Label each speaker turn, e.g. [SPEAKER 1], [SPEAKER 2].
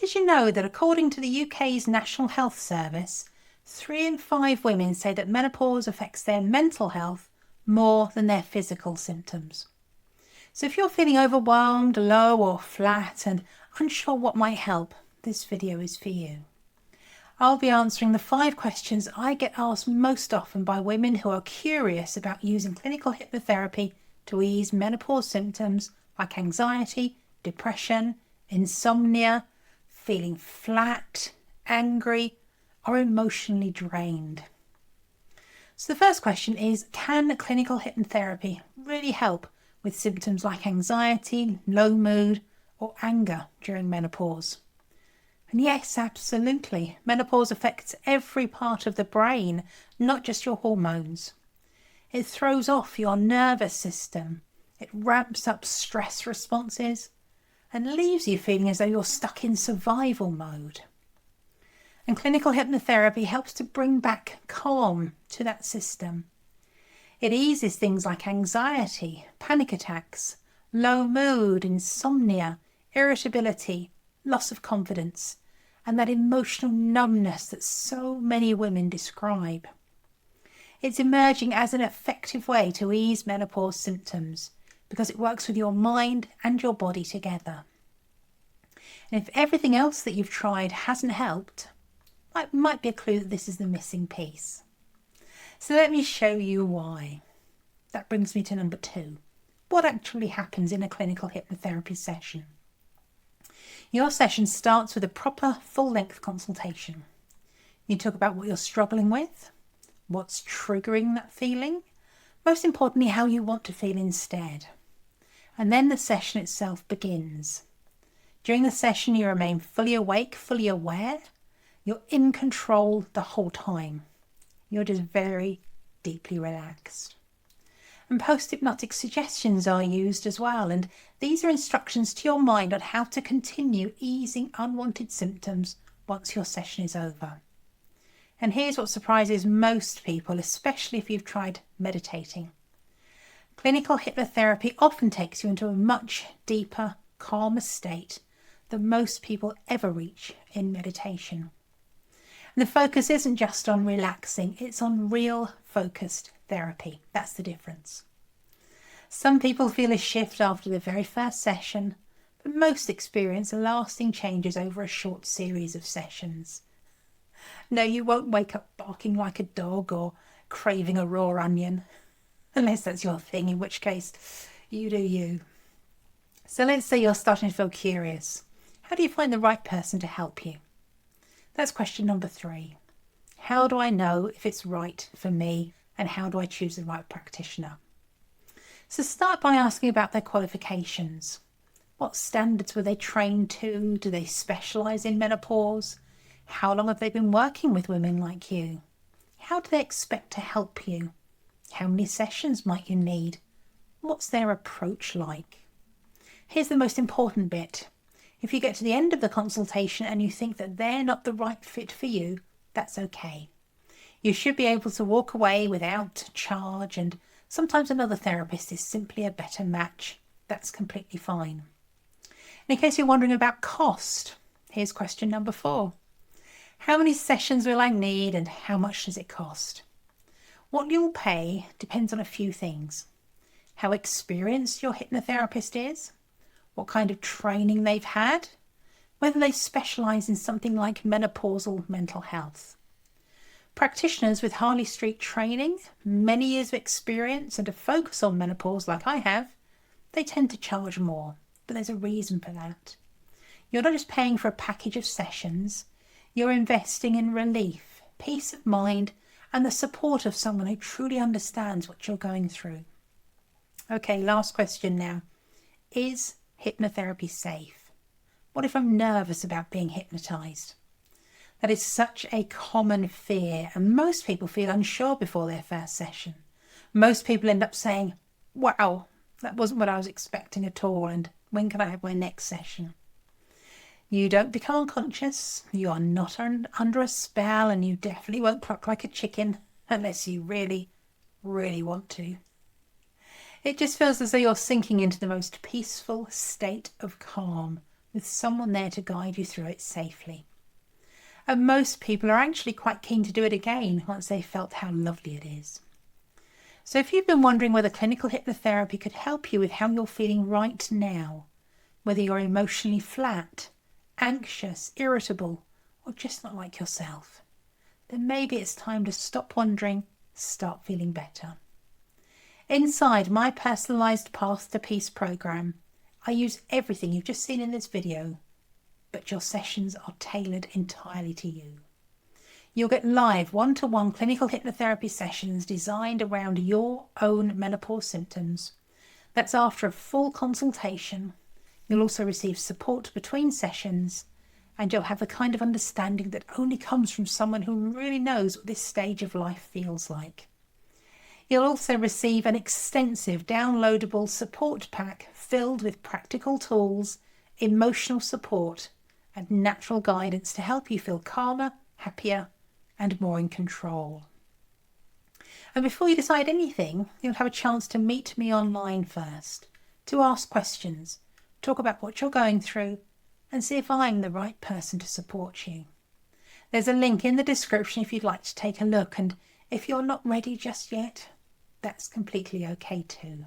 [SPEAKER 1] Did you know that according to the UK's National Health Service, 3 in 5 women say that menopause affects their mental health more than their physical symptoms? So if you're feeling overwhelmed, low or flat and unsure what might help, this video is for you. I'll be answering the 5 questions I get asked most often by women who are curious about using clinical hypnotherapy to ease menopause symptoms like anxiety, depression, insomnia, feeling flat, angry, or emotionally drained. So the first question is, can clinical hypnotherapy really help with symptoms like anxiety, low mood, or anger during menopause? And yes, absolutely. Menopause affects every part of the brain, not just your hormones. It throws off your nervous system. It ramps up stress responses and leaves you feeling as though you're stuck in survival mode. And clinical hypnotherapy helps to bring back calm to that system. It eases things like anxiety, panic attacks, low mood, insomnia, irritability, loss of confidence, and that emotional numbness that so many women describe. It's emerging as an effective way to ease menopause symptoms because it works with your mind and your body together. And if everything else that you've tried hasn't helped, that might be a clue that this is the missing piece. So let me show you why. That brings me to number 2. What actually happens in a clinical hypnotherapy session? Your session starts with a proper full-length consultation. You talk about what you're struggling with, what's triggering that feeling, most importantly, how you want to feel instead. And then the session itself begins. During the session, you remain fully awake, fully aware. You're in control the whole time. You're just very deeply relaxed. And post-hypnotic suggestions are used as well, and these are instructions to your mind on how to continue easing unwanted symptoms once your session is over. And here's what surprises most people, especially if you've tried meditating. Clinical hypnotherapy often takes you into a much deeper, calmer state than most people ever reach in meditation. And the focus isn't just on relaxing, it's on real focused therapy. That's the difference. Some people feel a shift after the very first session, but most experience lasting changes over a short series of sessions. No, you won't wake up barking like a dog or craving a raw onion, unless that's your thing, in which case you do you. So let's say you're starting to feel curious. How do you find the right person to help you? That's question number 3. How do I know if it's right for me, and how do I choose the right practitioner? So start by asking about their qualifications. What standards were they trained to? Do they specialise in menopause? How long have they been working with women like you? How do they expect to help you? How many sessions might you need? What's their approach like? Here's the most important bit. If you get to the end of the consultation and you think that they're not the right fit for you, that's okay. You should be able to walk away without charge, and sometimes another therapist is simply a better match. That's completely fine. And in case you're wondering about cost, here's question number 4. How many sessions will I need and how much does it cost? What you'll pay depends on a few things. How experienced your hypnotherapist is, what kind of training they've had, whether they specialise in something like menopausal mental health. Practitioners with Harley Street training, many years of experience and a focus on menopause like I have, they tend to charge more, but there's a reason for that. You're not just paying for a package of sessions, you're investing in relief, peace of mind, and the support of someone who truly understands what you're going through. Okay, last question now. Is hypnotherapy safe? What if I'm nervous about being hypnotised? That is such a common fear, and most people feel unsure before their first session. Most people end up saying, wow, that wasn't what I was expecting at all, and when can I have my next session? You don't become unconscious, you are not under a spell, and you definitely won't cluck like a chicken unless you really, really want to. It just feels as though you're sinking into the most peaceful state of calm with someone there to guide you through it safely. And most people are actually quite keen to do it again once they've felt how lovely it is. So if you've been wondering whether clinical hypnotherapy could help you with how you're feeling right now, whether you're emotionally flat, anxious, irritable, or just not like yourself, then maybe it's time to stop wondering, start feeling better. Inside my personalised Path to Peace programme, I use everything you've just seen in this video, but your sessions are tailored entirely to you. You'll get live one-to-one clinical hypnotherapy sessions designed around your own menopause symptoms. That's after a full consultation. You'll also receive support between sessions, and you'll have the kind of understanding that only comes from someone who really knows what this stage of life feels like. You'll also receive an extensive downloadable support pack filled with practical tools, emotional support, and natural guidance to help you feel calmer, happier, and more in control. And before you decide anything, you'll have a chance to meet me online first, to ask questions, talk about what you're going through, and see if I'm the right person to support you. There's a link in the description if you'd like to take a look, and if you're not ready just yet, that's completely okay too.